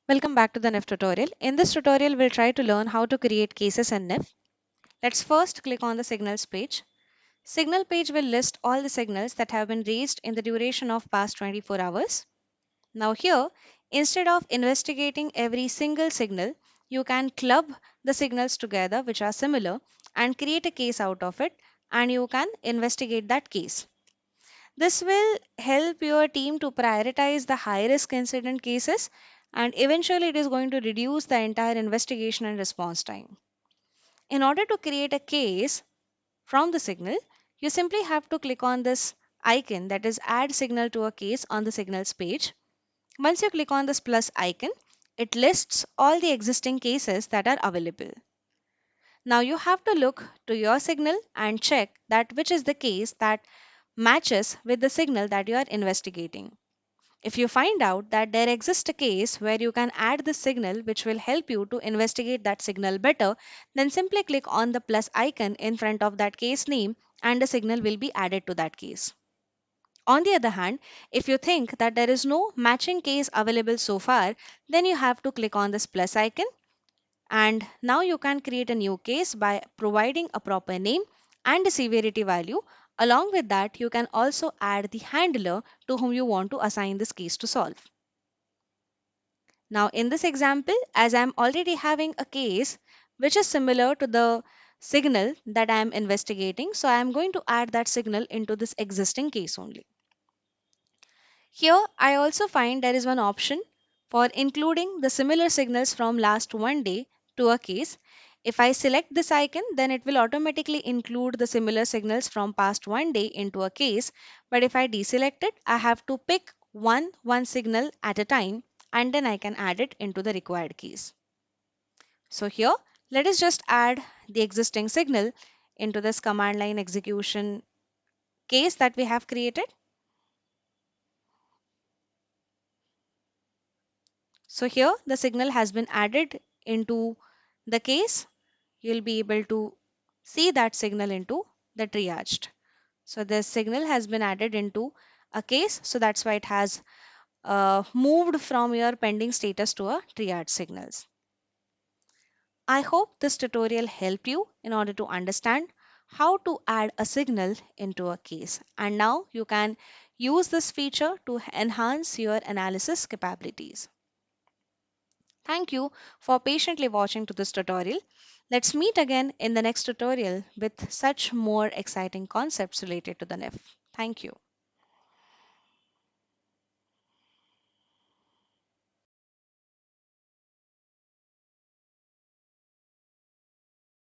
Welcome back to the NIF tutorial. In this tutorial, we'll try to learn how to create cases in NIF. Let's first click on the signals page. Signal page will list all the signals that have been raised in the duration of past 24 hours. Now here, instead of investigating every single signal, you can club the signals together which are similar and create a case out of it, and you can investigate that case. This will help your team to prioritize the high risk incident cases, and eventually it is going to reduce the entire investigation and response time. In order to create a case from the signal, you simply have to click on this icon, that is add signal to a case, on the signals page. Once you click on this plus icon, it lists all the existing cases that are available. Now you have to look to your signal and check that which is the case that matches with the signal that you are investigating. If you find out that there exists a case where you can add this signal which will help you to investigate that signal better, then simply click on the plus icon in front of that case name and the signal will be added to that case. On the other hand, if you think that there is no matching case available so far, then you have to click on this plus icon, and now you can create a new case by providing a proper name and a severity value. Along with that, you can also add the handler to whom you want to assign this case to solve. Now in this example, as I am already having a case which is similar to the signal that I am investigating, so I am going to add that signal into this existing case only. Here I also find there is one option for including the similar signals from last one day to a case. If I select this icon, then it will automatically include the similar signals from past one day into a case. But if I deselect it, I have to pick one signal at a time, and then I can add it into the required case. So here, let us just add the existing signal into this command line execution case that we have created. So here the signal has been added into the case. You'll be able to see that signal into the triaged. So the signal has been added into a case. So that's why it has moved from your pending status to a triage signals. I hope this tutorial helped you in order to understand how to add a signal into a case. And now you can use this feature to enhance your analysis capabilities. Thank you for patiently watching to this tutorial. Let's meet again in the next tutorial with such more exciting concepts related to the NIF. Thank you.